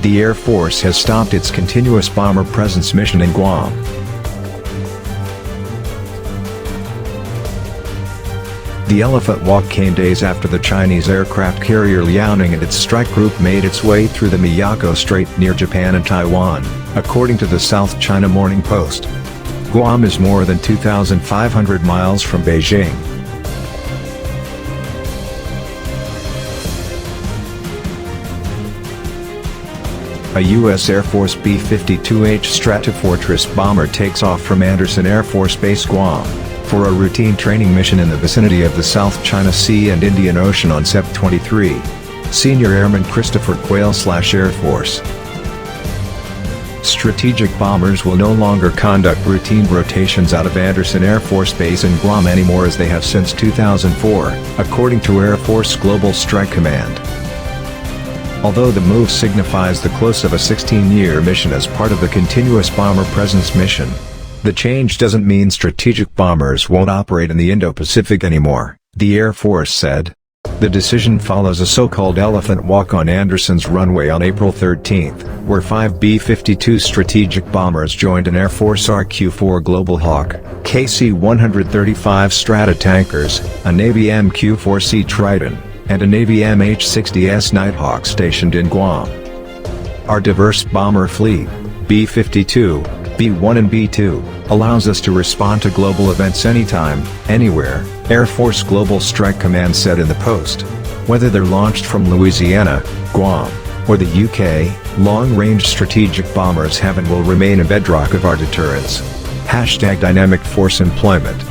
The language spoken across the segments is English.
the Air Force has stopped its continuous bomber presence mission in Guam. The Elephant Walk came days after the Chinese aircraft carrier Liaoning and its strike group made its way through the Miyako Strait near Japan and Taiwan, according to the South China Morning Post. Guam is more than 2,500 miles from Beijing. A U.S. Air Force B-52H Stratofortress bomber takes off from Andersen Air Force Base, Guam, for a routine training mission in the vicinity of the South China Sea and Indian Ocean on Sept. 23. Senior Airman Christopher Quayle/Air Force. Strategic bombers will no longer conduct routine rotations out of Andersen Air Force Base in Guam anymore, as they have since 2004, according to Air Force Global Strike Command. Although the move signifies the close of a 16-year mission as part of the continuous bomber presence mission, the change doesn't mean strategic bombers won't operate in the Indo-Pacific anymore, the Air Force said. The decision follows a so-called Elephant Walk on Andersen's runway on April 13, where 5 B-52 strategic bombers joined an Air Force RQ-4 Global Hawk, KC-135 Strata tankers, a Navy MQ-4C Triton, and a Navy MH-60S Nighthawk stationed in Guam. Our diverse bomber fleet, B-52, B-1 and B-2, allows us to respond to global events anytime, anywhere, Air Force Global Strike Command said in the Post. Whether they're launched from Louisiana, Guam, or the UK, long-range strategic bombers have and will remain a bedrock of our deterrence. #Dynamic Force Employment.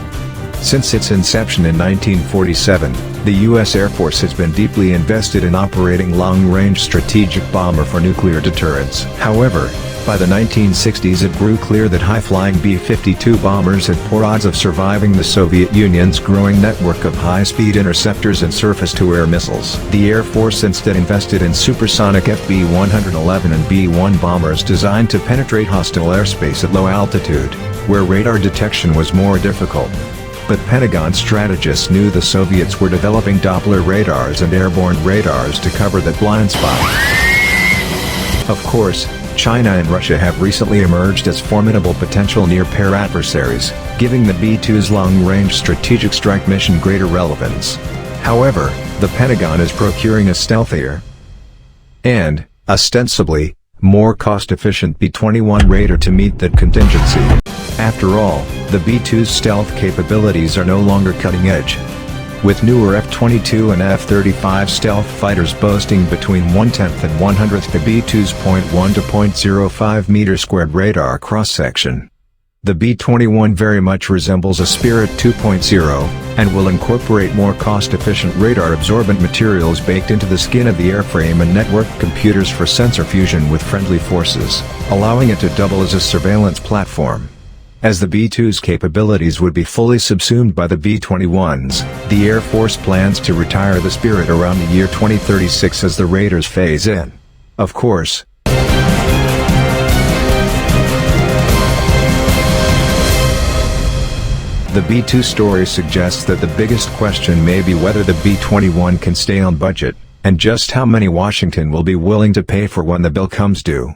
Since its inception in 1947, the U.S. Air Force has been deeply invested in operating long-range strategic bomber for nuclear deterrence. However, by the 1960s it grew clear that high-flying B-52 bombers had poor odds of surviving the Soviet Union's growing network of high-speed interceptors and surface-to-air missiles. The Air Force instead invested in supersonic FB-111 and B-1 bombers designed to penetrate hostile airspace at low altitude, where radar detection was more difficult. But Pentagon strategists knew the Soviets were developing Doppler radars and airborne radars to cover that blind spot. Of course, China and Russia have recently emerged as formidable potential near-peer adversaries, giving the B-2's long-range strategic strike mission greater relevance. However, the Pentagon is procuring a stealthier and, ostensibly, more cost-efficient B-21 Raider to meet that contingency. After all, the B-2's stealth capabilities are no longer cutting-edge. With newer F-22 and F-35 stealth fighters boasting between 1/10 and 100th the B-2's 0.1 to 0.05 meter-squared radar cross-section. The B-21 very much resembles a Spirit 2.0, and will incorporate more cost-efficient radar-absorbent materials baked into the skin of the airframe and networked computers for sensor fusion with friendly forces, allowing it to double as a surveillance platform. As the B-2's capabilities would be fully subsumed by the B-21s, the Air Force plans to retire the Spirit around the year 2036 as the Raiders phase in. Of course, the B-2 story suggests that the biggest question may be whether the B-21 can stay on budget, and just how many Washington will be willing to pay for when the bill comes due.